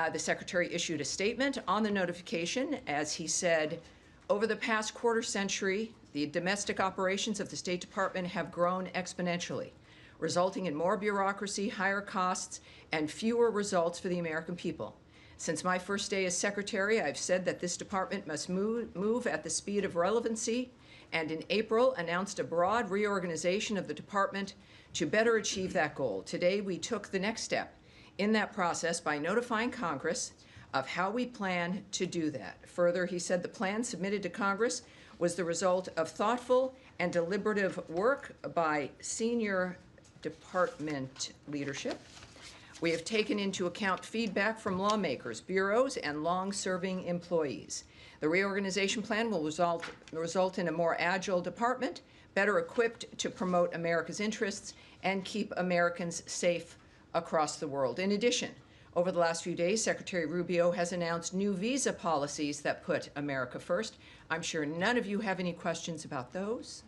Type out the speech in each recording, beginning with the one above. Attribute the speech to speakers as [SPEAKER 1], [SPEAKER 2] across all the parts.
[SPEAKER 1] The Secretary issued a statement on the notification as he said, over the past quarter century, the domestic operations of the State Department have grown exponentially, resulting in more bureaucracy, higher costs, and fewer results for the American people. Since my first day as Secretary, I've said that this department must move at the speed of relevancy, and in April announced a broad reorganization of the department to better achieve that goal. Today, we took the next step in that process by notifying Congress of how we plan to do that. Further, he said the plan submitted to Congress was the result of thoughtful and deliberative work by senior department leadership. We have taken into account feedback from lawmakers, bureaus, and long-serving employees. The reorganization plan will result in a more agile department, better equipped to promote America's interests and keep Americans safe across the world. In addition, over the last few days, Secretary Rubio has announced new visa policies that put America first. I'm sure none of you have any questions about those.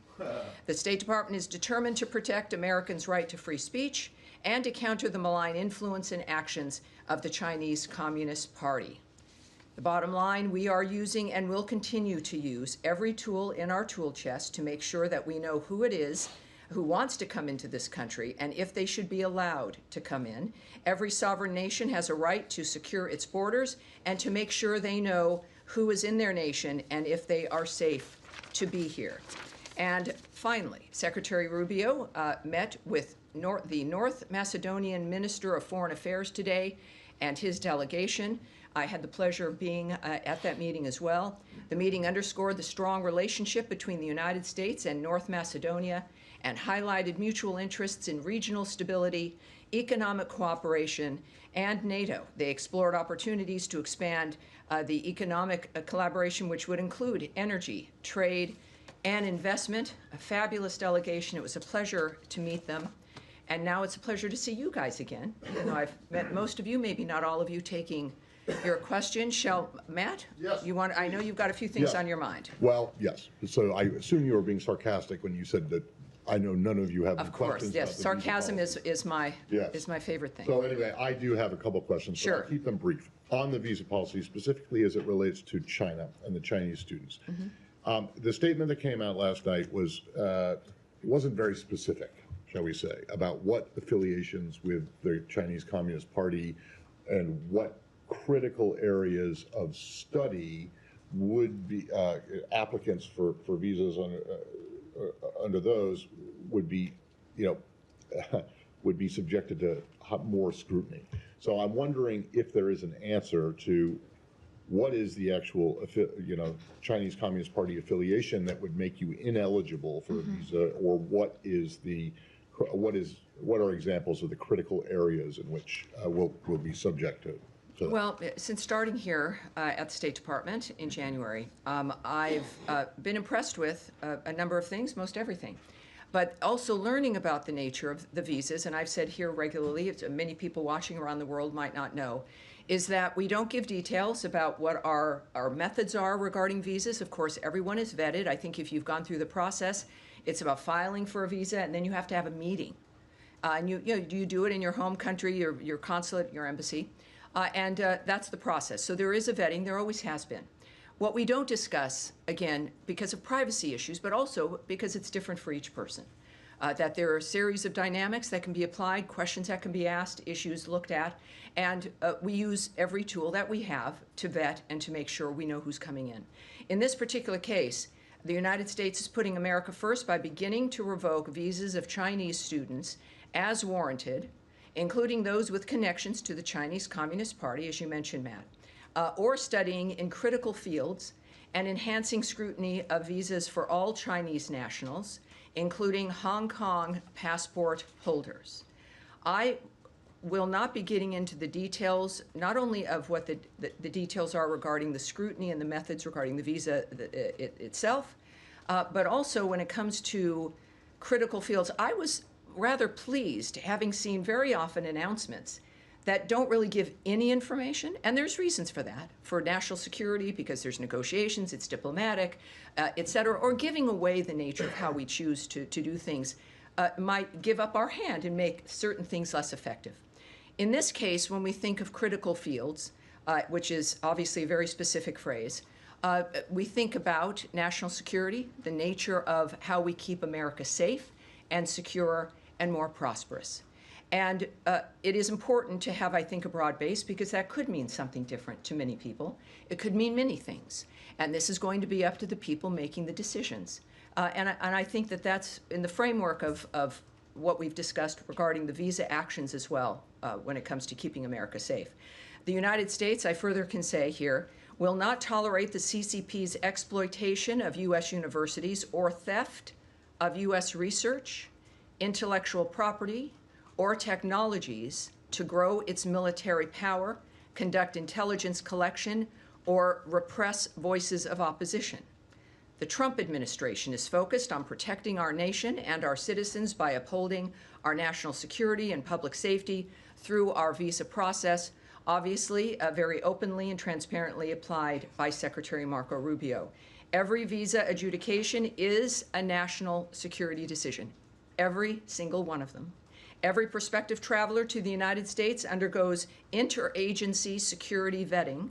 [SPEAKER 1] The State Department is determined to protect Americans' right to free speech and to counter the malign influence and actions of the Chinese Communist Party. The bottom line, we are using and will continue to use every tool in our tool chest to make sure that we know who it is who wants to come into this country and if they should be allowed to come in. Every sovereign nation has a right to secure its borders and to make sure they know who is in their nation and if they are safe to be here. And finally, Secretary Rubio met with the North Macedonian Minister of Foreign Affairs today and his delegation. I had the pleasure of being at that meeting as well. The meeting underscored the strong relationship between the United States and North Macedonia and highlighted mutual interests in regional stability, economic cooperation, and NATO. They explored opportunities to expand the economic collaboration, which would include energy, trade, and investment. A fabulous delegation. It was a pleasure to meet them. And now it's a pleasure to see you guys again. You know, I've met most of you, maybe not all of you, taking your question. Matt?
[SPEAKER 2] Yes.
[SPEAKER 1] I know you've got a few things on your mind.
[SPEAKER 2] Well, yes. So I assume you were being sarcastic when you said that I know none of you have any questions.
[SPEAKER 1] Of course, yes. Sarcasm is my favorite thing.
[SPEAKER 2] So anyway, I do have a couple of questions.
[SPEAKER 1] Sure.
[SPEAKER 2] So I'll keep them brief. On the visa policy, specifically as it relates to China and the Chinese students. Mm-hmm. The statement that came out last night was, it wasn't very specific, shall we say, about what affiliations with the Chinese Communist Party and what critical areas of study would be applicants for visas under those would be, would be subjected to more scrutiny. So I'm wondering if there is an answer to what is the actual, Chinese Communist Party affiliation that would make you ineligible for a visa, or what are examples of the critical areas in which we'll be subject to?
[SPEAKER 1] Well, since starting here at the State Department in January, I've been impressed with a number of things, most everything, but also learning about the nature of the visas, and I've said here regularly, many people watching around the world might not know, is that we don't give details about what our methods are regarding visas. Of course, everyone is vetted. I think if you've gone through the process, it's about filing for a visa, and then you have to have a meeting. And you do it in your home country, your consulate, your embassy. And that's the process. So there is a vetting, there always has been. What we don't discuss, again, because of privacy issues, but also because it's different for each person, that there are a series of dynamics that can be applied, questions that can be asked, issues looked at, and we use every tool that we have to vet and to make sure we know who's coming in. In this particular case, the United States is putting America first by beginning to revoke visas of Chinese students as warranted, including those with connections to the Chinese Communist Party, as you mentioned, Matt, or studying in critical fields, and enhancing scrutiny of visas for all Chinese nationals, including Hong Kong passport holders. I will not be getting into the details, not only of what the details are regarding the scrutiny and the methods regarding the visa itself, but also when it comes to critical fields. I was rather pleased, having seen very often announcements that don't really give any information, and there's reasons for that, for national security, because there's negotiations, it's diplomatic, et cetera, or giving away the nature of how we choose to do things might give up our hand and make certain things less effective. In this case, when we think of critical fields, which is obviously a very specific phrase, we think about national security, the nature of how we keep America safe and secure and more prosperous. And it is important to have, I think, a broad base, because that could mean something different to many people. It could mean many things. And this is going to be up to the people making the decisions. And I think that that's in the framework of what we've discussed regarding the visa actions as well, when it comes to keeping America safe. The United States, I further can say here, will not tolerate the CCP's exploitation of U.S. universities or theft of U.S. research, intellectual property, or technologies to grow its military power, conduct intelligence collection, or repress voices of opposition. The Trump administration is focused on protecting our nation and our citizens by upholding our national security and public safety through our visa process, obviously very openly and transparently applied by Secretary Marco Rubio. Every visa adjudication is a national security decision, every single one of them. Every prospective traveler to the United States undergoes interagency security vetting,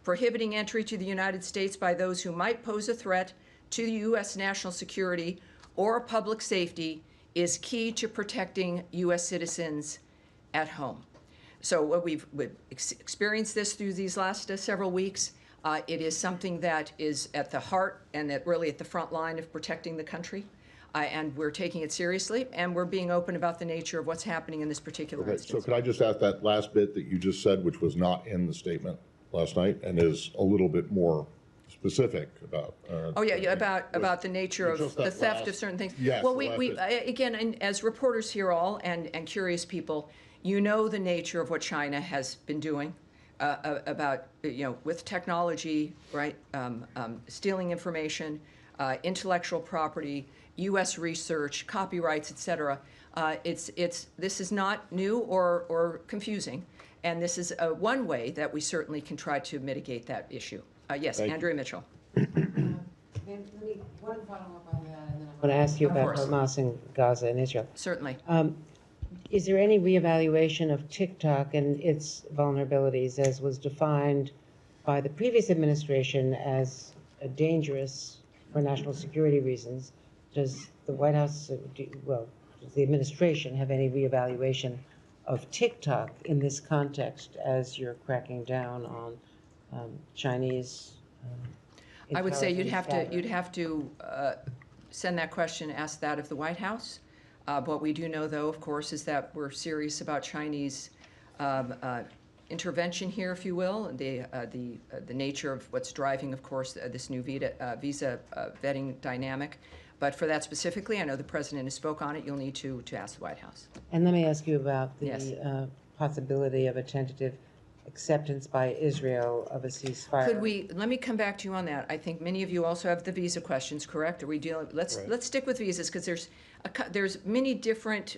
[SPEAKER 1] prohibiting entry to the United States by those who might pose a threat to U.S. national security or public safety is key to protecting U.S. citizens at home. So we've experienced this through these last several weeks. It is something that is at the heart and really at the front line of protecting the country. And we're taking it seriously, and we're being open about the nature of what's happening in this particular instance.
[SPEAKER 2] So could I just ask that last bit that you just said, which was not in the statement last night and is a little bit more specific about?
[SPEAKER 1] About the nature of the theft of certain things.
[SPEAKER 2] Yes,
[SPEAKER 1] well, we again, and as reporters here all and curious people, you know the nature of what China has been doing about, with technology, right? Stealing information, intellectual property, U.S. research, copyrights, et cetera. This is not new or confusing, and this is one way that we certainly can try to mitigate that issue. Yes, Andrea Mitchell.
[SPEAKER 3] One follow-up on that, and then I want to ask you about Hamas and Gaza and Israel.
[SPEAKER 1] Certainly.
[SPEAKER 3] Is there any reevaluation of TikTok and its vulnerabilities, as was defined by the previous administration as dangerous for national security reasons? Does the White House, does the administration have any reevaluation of TikTok in this context as you're cracking down on Chinese?
[SPEAKER 1] I would say you'd have to send that question, ask that of the White House. What we do know, though, of course, is that we're serious about Chinese intervention here, if you will, and the nature of what's driving, of course, this new visa vetting dynamic. But for that specifically, I know the president has spoke on it. You'll need to ask the White House.
[SPEAKER 3] And let me ask you about the possibility of a tentative acceptance by Israel of a ceasefire.
[SPEAKER 1] Let me come back to you on that. I think many of you also have the visa questions, correct? Are we dealing? Let's stick with visas, because there's many different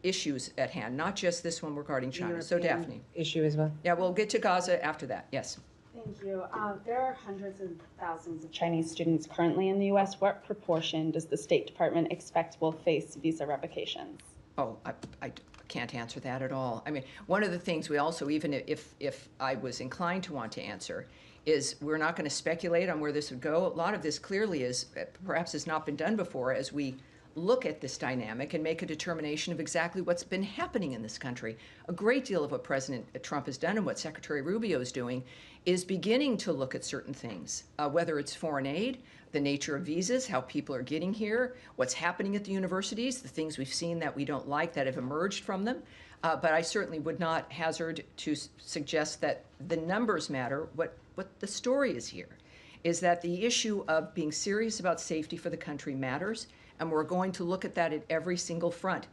[SPEAKER 1] issues at hand, not just this one regarding China. So Daphne.
[SPEAKER 3] Issue as well?
[SPEAKER 1] Yeah, we'll get to Gaza after that. Yes.
[SPEAKER 4] Thank you. There are hundreds of thousands of Chinese students currently in the U.S. What proportion does the State Department expect will face visa revocations?
[SPEAKER 1] Oh, I can't answer that at all. I mean, one of the things we also, even if I was inclined to want to answer, is we're not going to speculate on where this would go. A lot of this clearly is, perhaps has not been done before, as we look at this dynamic and make a determination of exactly what's been happening in this country. A great deal of what President Trump has done and what Secretary Rubio is doing is beginning to look at certain things, whether it's foreign aid, the nature of visas, how people are getting here, what's happening at the universities, the things we've seen that we don't like that have emerged from them. But I certainly would not hazard to suggest that the numbers matter. What the story is here is that the issue of being serious about safety for the country matters, and we're going to look at that at every single front.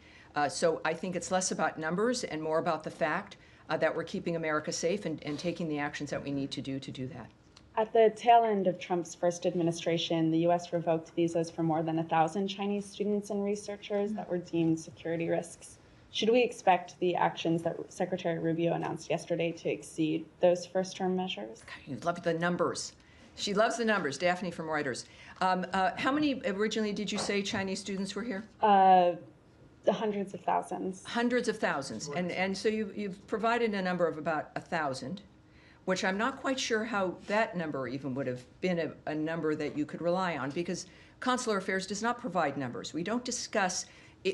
[SPEAKER 1] So I think it's less about numbers and more about the fact that we're keeping America safe and taking the actions that we need to do that.
[SPEAKER 4] At the tail end of Trump's first administration, the U.S. revoked visas for more than 1,000 Chinese students and researchers that were deemed security risks. Should we expect the actions that Secretary Rubio announced yesterday to exceed those first-term measures?
[SPEAKER 1] You love the numbers. She loves the numbers. Daphne from Reuters. How many originally did you say Chinese students were here?
[SPEAKER 4] The hundreds of thousands.
[SPEAKER 1] Hundreds of thousands. And so you've provided a number of about 1,000, which I'm not quite sure how that number even would have been a number that you could rely on, because Consular Affairs does not provide numbers. We don't discuss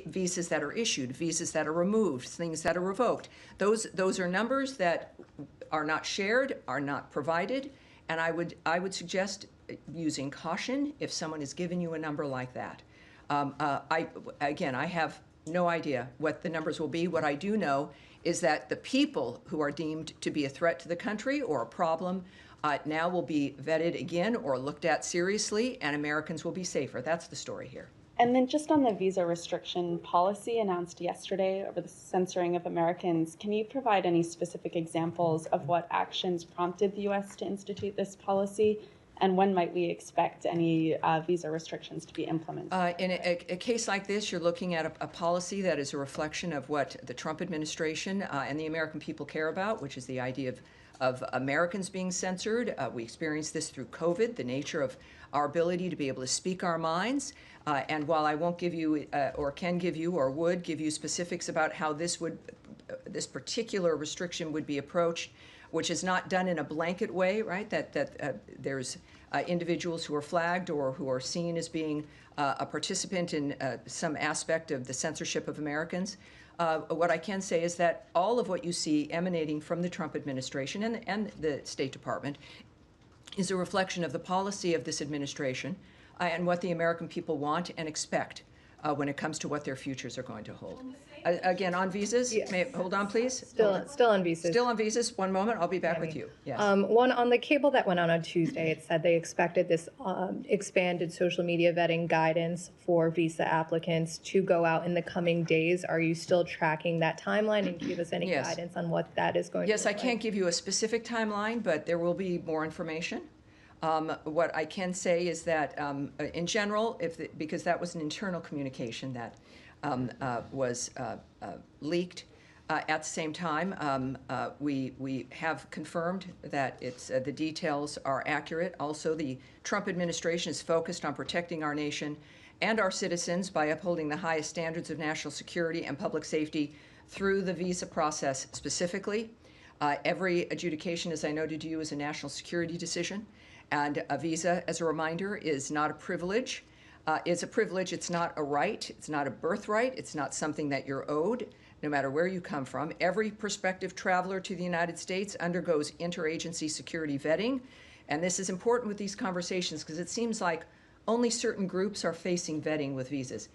[SPEAKER 1] visas that are issued, visas that are removed, things that are revoked. Those are numbers that are not shared, are not provided, and I would suggest using caution if someone has given you a number like that. I have no idea what the numbers will be. What I do know is that the people who are deemed to be a threat to the country or a problem now will be vetted again or looked at seriously, and Americans will be safer. That's the story here.
[SPEAKER 4] And then just on the visa restriction policy announced yesterday over the censoring of Americans, can you provide any specific examples of what actions prompted the U.S. to institute this policy? And when might we expect any visa restrictions to be implemented?
[SPEAKER 1] In a case like this, you're looking at a policy that is a reflection of what the Trump administration and the American people care about, which is the idea of Americans being censored. We experienced this through COVID, the nature of our ability to be able to speak our minds. And while I won't give you, or can give you, or would give you specifics about how this particular restriction would be approached, which is not done in a blanket way, right? That there's individuals who are flagged or who are seen as being a participant in some aspect of the censorship of Americans. What I can say is that all of what you see emanating from the Trump administration and the State Department is a reflection of the policy of this administration and what the American people want and expect when it comes to what their futures are going to hold. Again, on visas, hold on, please.
[SPEAKER 5] Still on visas.
[SPEAKER 1] Still on visas. One moment, I'll be back with you. Yes.
[SPEAKER 5] One on the cable that went on Tuesday, it said they expected this expanded social media vetting guidance for visa applicants to go out in the coming days. Are you still tracking that timeline, and give us any
[SPEAKER 1] Yes.
[SPEAKER 5] guidance on what that is going to
[SPEAKER 1] Yes,
[SPEAKER 5] look
[SPEAKER 1] I can't
[SPEAKER 5] like?
[SPEAKER 1] give you a specific timeline, but there will be more information. What I can say is that, in general, because that was an internal communication that was leaked, at the same time, we have confirmed that the details are accurate. Also, the Trump administration is focused on protecting our nation and our citizens by upholding the highest standards of national security and public safety through the visa process specifically. Every adjudication, as I noted to you, is a national security decision. And a visa, as a reminder, is not a privilege. It's a privilege. It's not a right. It's not a birthright. It's not something that you're owed, no matter where you come from. Every prospective traveler to the United States undergoes interagency security vetting. And this is important with these conversations because it seems like only certain groups are facing vetting with visas.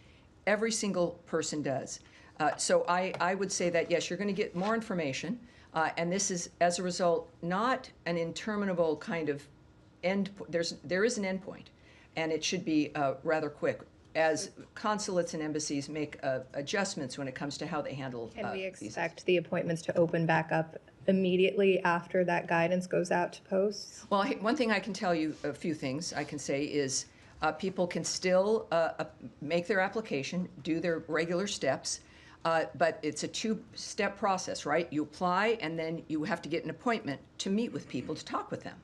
[SPEAKER 1] Every single person does. So I would say that, yes, you're going to get more information. And this is, as a result, not an interminable kind of there is an endpoint, and it should be rather quick as consulates and embassies make adjustments when it comes to how they handle
[SPEAKER 5] Can we
[SPEAKER 1] visas.
[SPEAKER 5] expect the appointments to open back up immediately after that guidance goes out to posts?
[SPEAKER 1] Well, one thing I can tell you, a few things I can say is people can still make their application, do their regular steps, but it's a two-step process, right? You apply, and then you have to get an appointment to meet with people, to talk with them.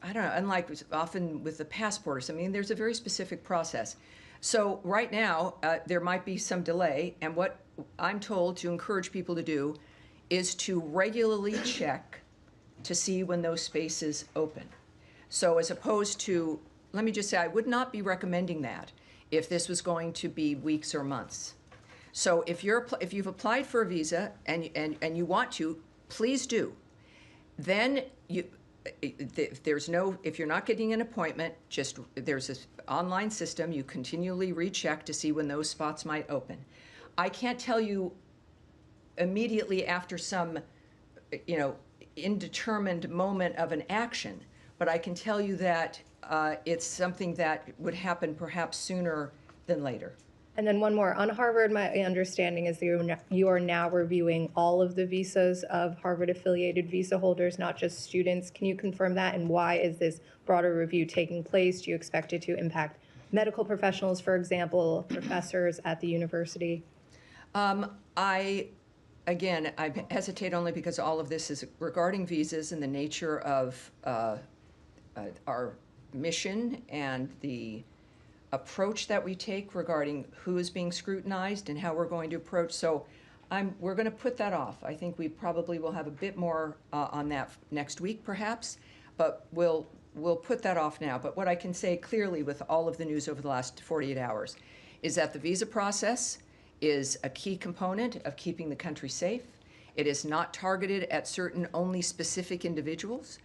[SPEAKER 1] Unlike often with the passports, I mean, there's a very specific process. So right now, there might be some delay, and what I'm told to encourage people to do is to regularly check to see when those spaces open. So as opposed to, let me just say, I would not be recommending that if this was going to be weeks or months. So if you've applied for a visa and you want to, please do. Then if you're not getting an appointment, there's an online system. You continually recheck to see when those spots might open. I can't tell you immediately after some, indeterminate moment of an action, but I can tell you that it's something that would happen perhaps sooner than later.
[SPEAKER 5] And then one more. On Harvard, my understanding is that you are now reviewing all of the visas of Harvard-affiliated visa holders, not just students. Can you confirm that? And why is this broader review taking place? Do you expect it to impact medical professionals, for example, professors at the university?
[SPEAKER 1] I hesitate only because all of this is regarding visas and the nature of our mission and the approach that we take regarding who is being scrutinized and how we're going to approach. So we're going to put that off. I think we probably will have a bit more on that next week, perhaps, but we'll put that off now. But what I can say clearly with all of the news over the last 48 hours is that the visa process is a key component of keeping the country safe. It is not targeted at certain only specific individuals.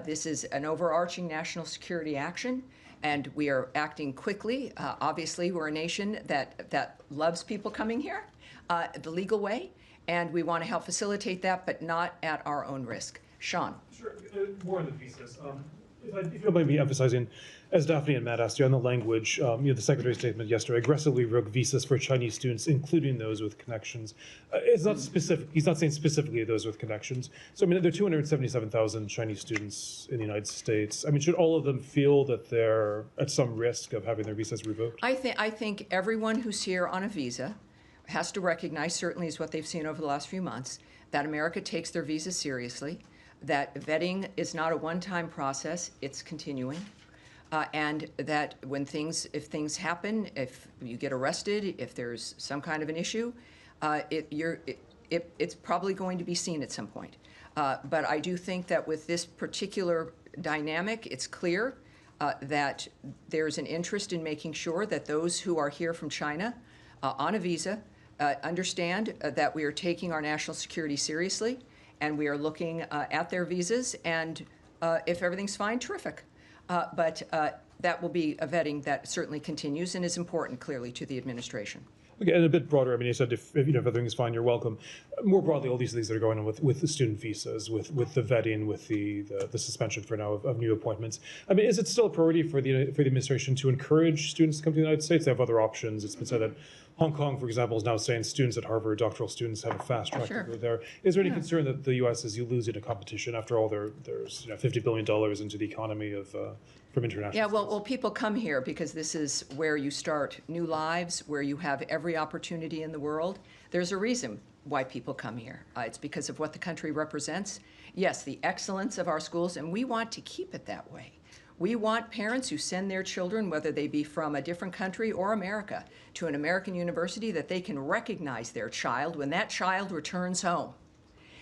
[SPEAKER 1] This is an overarching national security action, and we are acting quickly. Obviously, we're a nation that loves people coming here the legal way, and we want to help facilitate that, but not at our own risk. Sean.
[SPEAKER 6] Sure. More on the visas. If you don't mind me emphasizing, as Daphne and Matt asked you, on the language, the Secretary's statement yesterday, aggressively revoke visas for Chinese students, including those with connections. It's not specific. He's not saying specifically those with connections. So, I mean, there are 277,000 Chinese students in the United States. I mean, should all of them feel that they're at some risk of having their visas revoked?
[SPEAKER 1] I think everyone who's here on a visa has to recognize, certainly is what they've seen over the last few months, that America takes their visas seriously, that vetting is not a one-time process, it's continuing, and that if things happen, if you get arrested, if there's some kind of an issue, it's probably going to be seen at some point. But I do think that with this particular dynamic, it's clear that there's an interest in making sure that those who are here from China on a visa understand that we are taking our national security seriously, and we are looking at their visas, and if everything's fine, terrific. But that will be a vetting that certainly continues and is important, clearly, to the administration.
[SPEAKER 6] Okay, and a bit broader, I mean, you said if everything is fine, you're welcome. More broadly, all these things that are going on with the student visas, with the vetting, with the suspension for now of new appointments. I mean, is it still a priority for the administration to encourage students to come to the United States? They have other options. It's been said that Hong Kong, for example, is now saying students at Harvard, doctoral students, have a fast track to go there. Is there any concern that the U.S. is losing a competition? After all, there's $50 billion into the economy from international.
[SPEAKER 1] Yeah, well, people come here because this is where you start new lives, where you have every opportunity in the world. There's a reason why people come here. It's because of what the country represents. Yes, the excellence of our schools, and we want to keep it that way. We want parents who send their children, whether they be from a different country or America, to an American university, that they can recognize their child when that child returns home.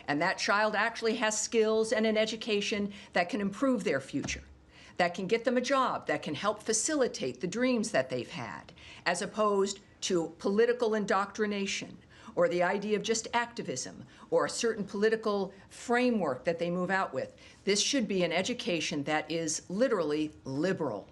[SPEAKER 1] And that child actually has skills and an education that can improve their future, that can get them a job, that can help facilitate the dreams that they've had, as opposed to political indoctrination or the idea of just activism or a certain political framework that they move out with. This should be an education that is literally liberal.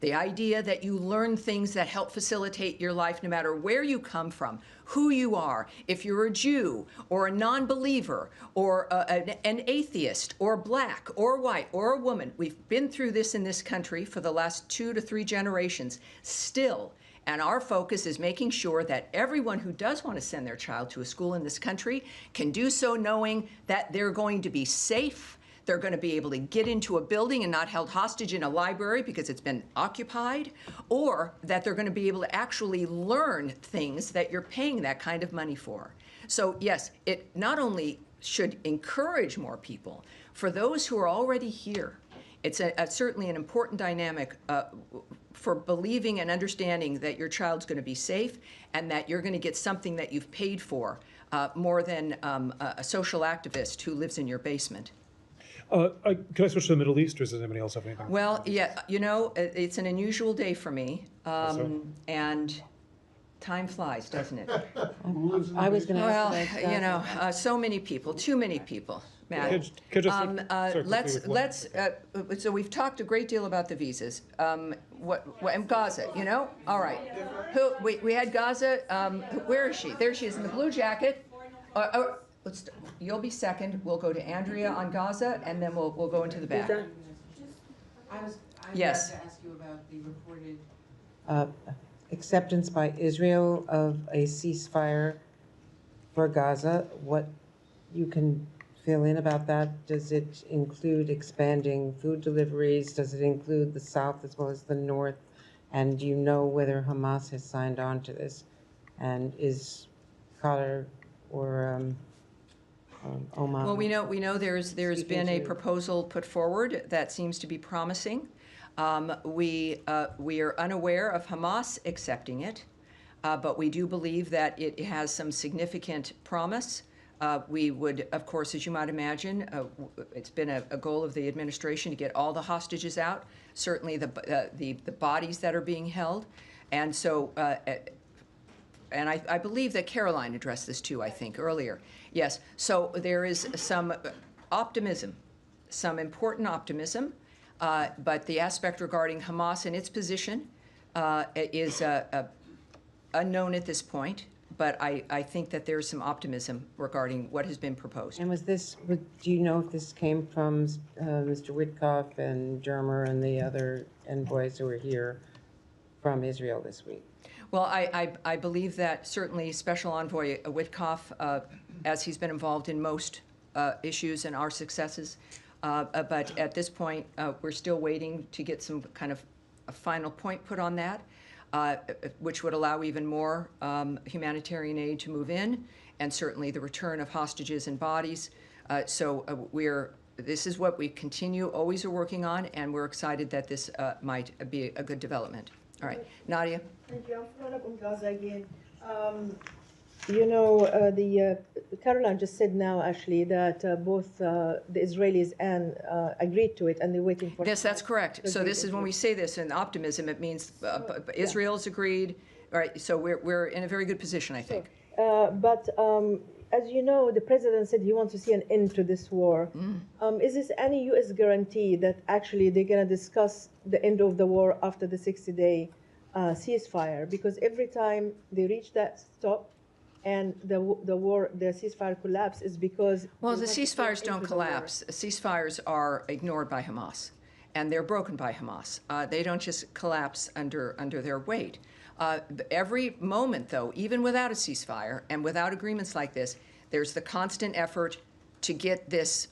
[SPEAKER 1] The idea that you learn things that help facilitate your life no matter where you come from, who you are, if you're a Jew or a non-believer or an atheist or black or white or a woman. We've been through this in this country for the last 2 to 3 generations still. And our focus is making sure that everyone who does want to send their child to a school in this country can do so knowing that they're going to be safe, they're going to be able to get into a building and not held hostage in a library because it's been occupied, or that they're going to be able to actually learn things that you're paying that kind of money for. So yes, it not only should encourage more people, for those who are already here, it's certainly an important dynamic for believing and understanding that your child's going to be safe and that you're going to get something that you've paid for, more than a social activist who lives in your basement.
[SPEAKER 6] Can I switch to the Middle East, or does anybody else have anything?
[SPEAKER 1] Well, yeah, it's an unusual day for me, and time flies, doesn't it?
[SPEAKER 3] I was going to
[SPEAKER 1] Well,
[SPEAKER 3] ask that.
[SPEAKER 1] so many people, too many people. Matt. So we've talked a great deal about the visas. And Gaza, all right. We had Gaza. Where is she? There she is in the blue jacket. You'll be second. We'll go to Andrea on Gaza, and then we'll go into the back.
[SPEAKER 3] I was
[SPEAKER 1] Yes.
[SPEAKER 3] about to ask you about the reported acceptance by Israel of a ceasefire for Gaza. What you can fill in about that? Does it include expanding food deliveries? Does it include the south as well as the north? And do you know whether Hamas has signed on to this? And is Qatar or Oman?
[SPEAKER 1] Well, we know there's been a proposal put forward that seems to be promising. We are unaware of Hamas accepting it, but we do believe that it has some significant promise. We would, of course, as you might imagine, it's been a goal of the administration to get all the hostages out, certainly the bodies that are being held. And so, and I believe that Caroline addressed this too, I think, earlier. Yes, so there is some optimism, some important optimism, but the aspect regarding Hamas and its position is unknown at this point. But I think that there's some optimism regarding what has been proposed.
[SPEAKER 3] And do you know if this came from Mr. Witkoff and Germer and the other envoys who were here from Israel this week?
[SPEAKER 1] Well, I believe that certainly Special Envoy Witkoff, as he's been involved in most issues and our successes, but at this point, we're still waiting to get some kind of a final point put on that. Which would allow even more humanitarian aid to move in, and certainly the return of hostages and bodies. This is what we continue, always are working on, and we're excited that this might be a good development. All right, Nadia.
[SPEAKER 7] Thank you. I'm following up on Gaza again. Caroline just said now actually that both the Israelis and agreed to it, and they're waiting for.
[SPEAKER 1] Yes, that's correct. So this is when we say this in optimism, it means Israel's agreed. All right, so we're in a very good position, I think.
[SPEAKER 7] But as you know, the president said he wants to see an end to this war. Is this any U.S. guarantee that actually they're going to discuss the end of the war after the 60-day ceasefire? Because every time they reach that stop, and the ceasefire collapse is because.
[SPEAKER 1] Well, the ceasefires don't collapse. Ceasefires are ignored by Hamas, and they're broken by Hamas. They don't just collapse under their weight. Every moment, though, even without a ceasefire and without agreements like this, there's the constant effort to get this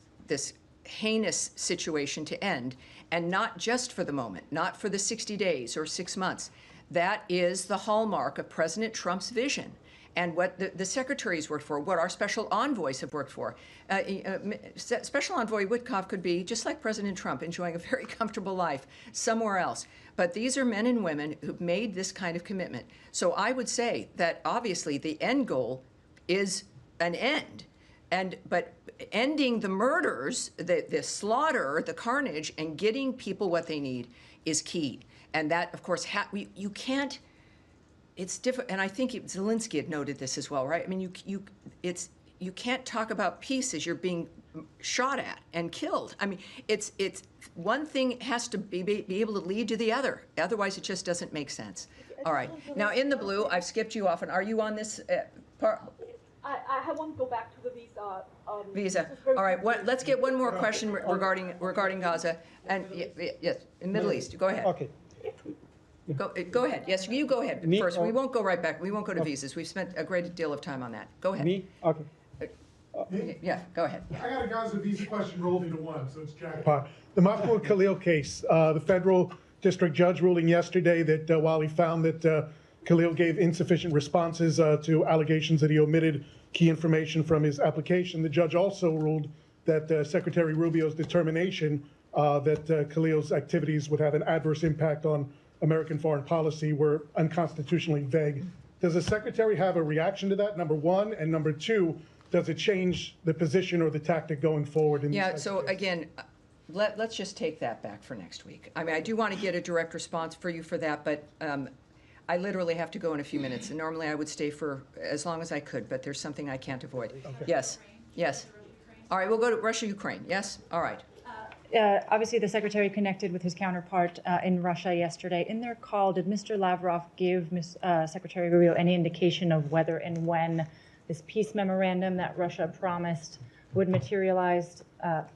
[SPEAKER 1] heinous situation to end, and not just for the moment, not for the 60 days or 6 months. That is the hallmark of President Trump's vision. And what the secretaries worked for, what our special envoys have worked for. Special Envoy Witkoff could be, just like President Trump, enjoying a very comfortable life somewhere else. But these are men and women who've made this kind of commitment. So I would say that obviously the end goal is an end. But ending the murders, the slaughter, the carnage, and getting people what they need is key. And that, of course, you can't. It's different, and I think Zelensky had noted this as well, right? I mean, you can't talk about peace as you're being shot at and killed. I mean, it's one thing has to be able to lead to the other. Otherwise, it just doesn't make sense. All right. Now, in the blue, I've skipped you off, and are you on this part?
[SPEAKER 8] I want to go back to the
[SPEAKER 1] visa. All right. Let's get one more question regarding Gaza and yes, in Middle East. Go ahead.
[SPEAKER 9] Okay.
[SPEAKER 1] Go ahead. Yes, you go ahead first. We won't go right back. We won't go to visas. We've spent a great deal of time on that. Go ahead.
[SPEAKER 9] Me? Okay.
[SPEAKER 1] Yeah, go ahead.
[SPEAKER 10] I got a Gaza visa question rolled into one, so it's jackpot. The Mahmoud Khalil case, the federal district judge ruling yesterday that while he found that Khalil gave insufficient responses to allegations that he omitted key information from his application, the judge also ruled that Secretary Rubio's determination that Khalil's activities would have an adverse impact on American foreign policy were unconstitutionally vague. Does the secretary have a reaction to that, number one? And number two, does it change the position or the tactic going forward?
[SPEAKER 1] Yeah, so again, let's just take that back for next week. I mean, I do want to get a direct response for you for that, but I literally have to go in a few minutes. And normally I would stay for as long as I could, but there's something I can't avoid. Okay. Yes, yes. All right, we'll go to Russia, Ukraine. Yes, all right.
[SPEAKER 11] Obviously, the secretary connected with his counterpart in Russia yesterday. In their call, did Mr. Lavrov give Secretary Rubio any indication of whether and when this peace memorandum that Russia promised would materialize?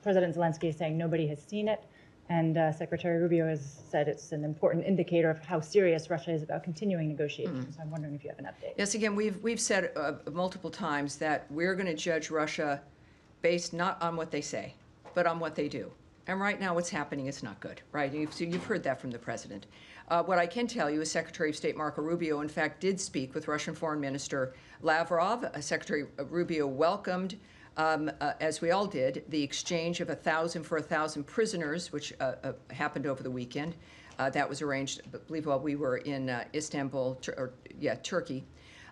[SPEAKER 11] President Zelensky is saying nobody has seen it, and Secretary Rubio has said it's an important indicator of how serious Russia is about continuing negotiations. So I'm wondering if you have an update.
[SPEAKER 1] Yes, again, we've said multiple times that we're going to judge Russia based not on what they say, but on what they do. And right now what's happening is not good, right? You've heard that from the president. What I can tell you is Secretary of State Marco Rubio, in fact, did speak with Russian Foreign Minister Lavrov. Secretary Rubio welcomed as we all did, the exchange of 1,000 for 1,000 prisoners, which happened over the weekend. That was arranged, I believe, while we were in Istanbul, Turkey.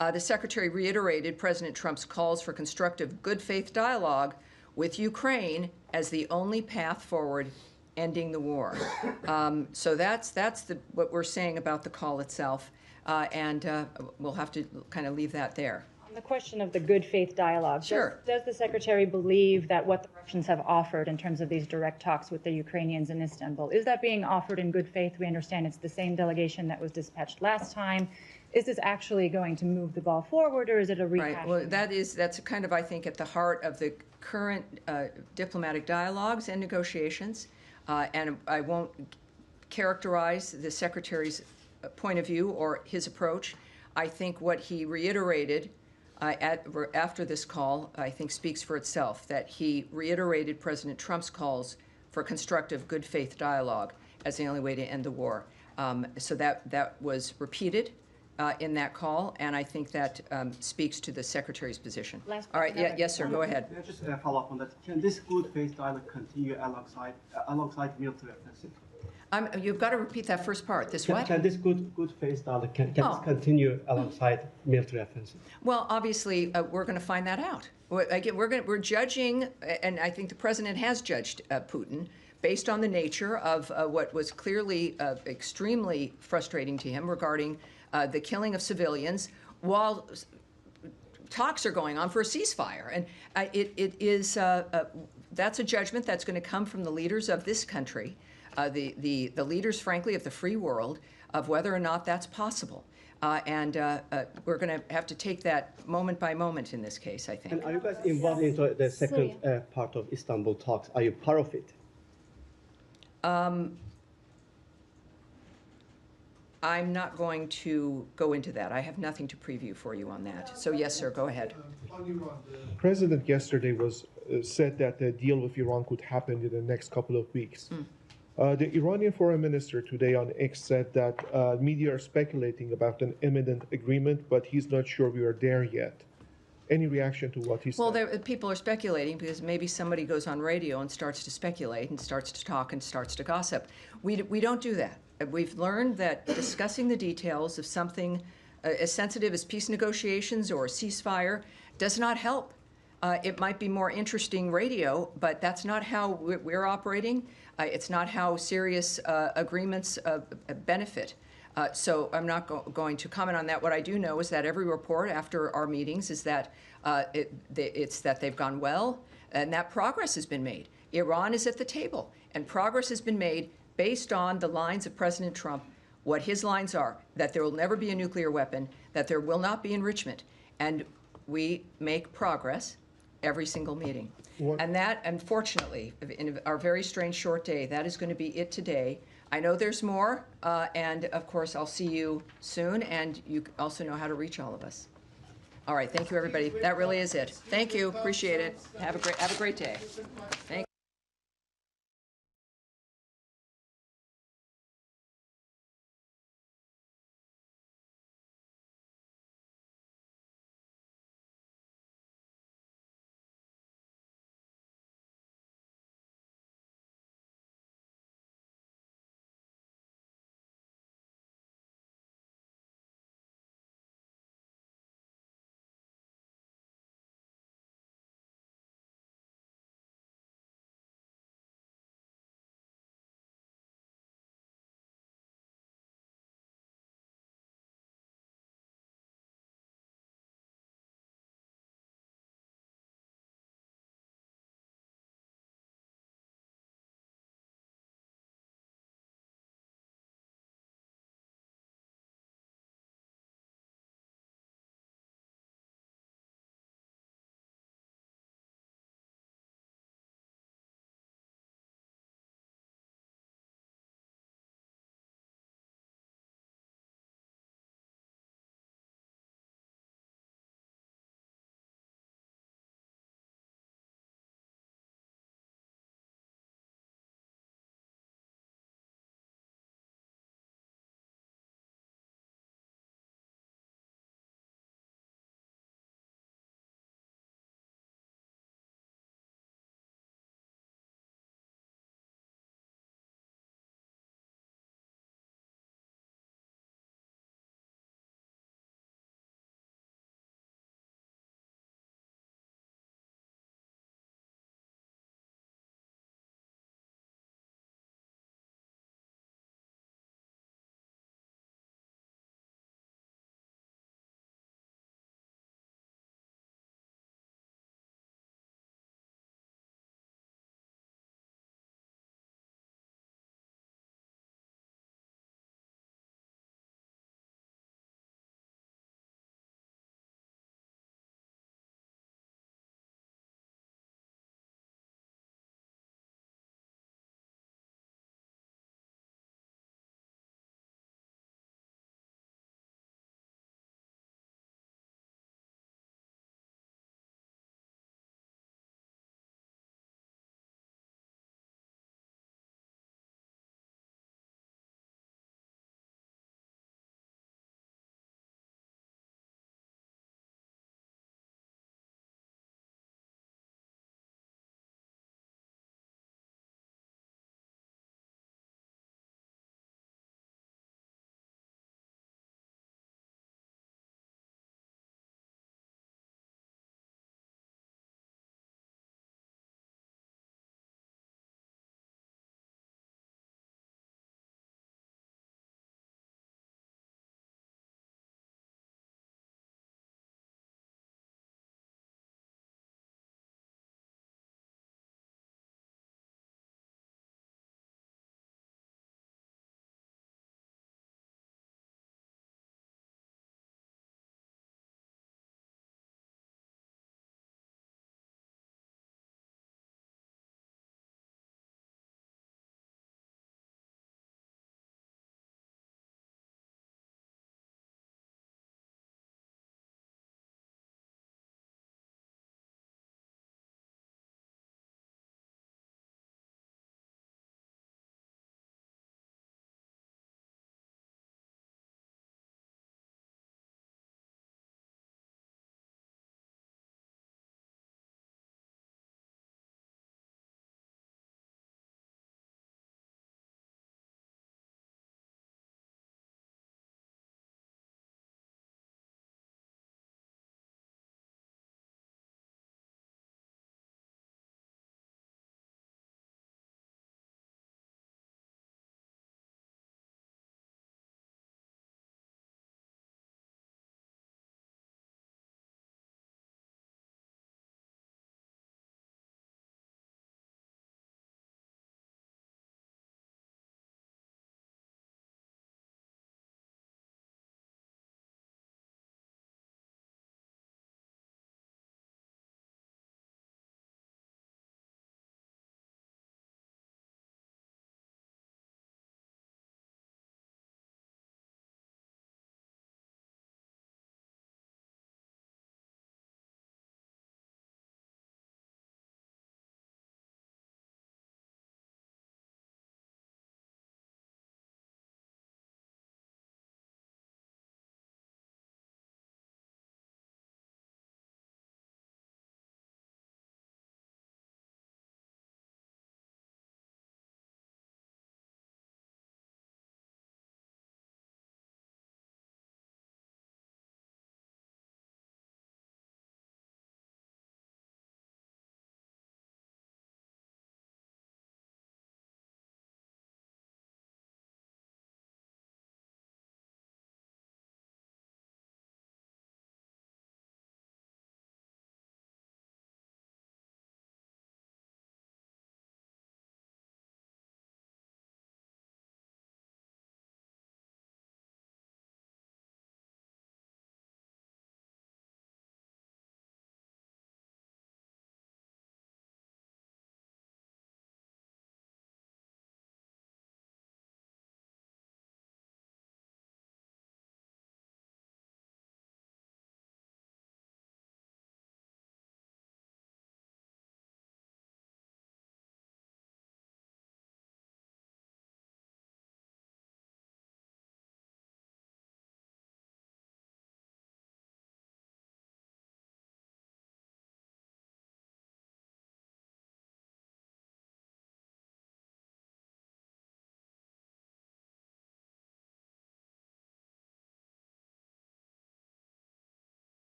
[SPEAKER 1] The secretary reiterated President Trump's calls for constructive, good faith dialogue with Ukraine as the only path forward ending the war. So that's what we're saying about the call itself, and we'll have to kind of leave that there.
[SPEAKER 11] On the question of the good faith dialogue,
[SPEAKER 1] Sure.
[SPEAKER 11] does the secretary believe that what the Russians have offered in terms of these direct talks with the Ukrainians in Istanbul, is that being offered in good faith? We understand it's the same delegation that was dispatched last time. Is this actually going to move the ball forward, or is it a rehash?
[SPEAKER 1] Right. Well, that's kind of, I think, at the heart of the current diplomatic dialogues and negotiations. And I won't characterize the secretary's point of view or his approach. I think what he reiterated after this call, I think, speaks for itself, that he reiterated President Trump's calls for constructive, good faith dialogue as the only way to end the war. So that was repeated in that call, and I think that speaks to the secretary's position. All right, yes, sir, go ahead.
[SPEAKER 9] Can I just follow up on that? Can this good faith dialogue continue alongside military offensive?
[SPEAKER 1] You've got to repeat that first part. This what?
[SPEAKER 9] Can this good faith dialogue can this continue alongside military offensive?
[SPEAKER 1] Well, obviously, we're going to find that out. Again, we're judging, and I think the president has judged Putin based on the nature of what was clearly extremely frustrating to him regarding the killing of civilians while talks are going on for a ceasefire. And that's a judgment that's going to come from the leaders of this country, the leaders, frankly, of the free world, of whether or not that's possible. And we're going to have to take that moment by moment in this case, I think.
[SPEAKER 9] And are you guys involved into the second part of Istanbul talks? Are you part of it?
[SPEAKER 1] I'm not going to go into that. I have nothing to preview for you on that. So yes, sir, go ahead.
[SPEAKER 12] The president yesterday said that the deal with Iran could happen in the next couple of weeks. The Iranian foreign minister today on X said that media are speculating about an imminent agreement, but he's not sure we are there yet. Any reaction to what he said?
[SPEAKER 1] Well, people are speculating because maybe somebody goes on radio and starts to speculate and starts to talk and starts to gossip. We don't do that. We've learned that discussing the details of something as sensitive as peace negotiations or a ceasefire does not help. It might be more interesting radio, but that's not how we're operating. It's not how serious agreements benefit. So I'm not going to comment on that. What I do know is that every report after our meetings is that it's that they've gone well and that progress has been made. Iran is at the table, and progress has been made based on the lines of President Trump, what his lines are, that there will never be a nuclear weapon, that there will not be enrichment. And we make progress every single meeting. And that, unfortunately, in our very strange short day, that is going to be it today. I know there's more, and of course, I'll see you soon, and you also know how to reach all of us. All right, thank you, everybody. That really is it. Thank you, appreciate it. Have a great day. Thank you.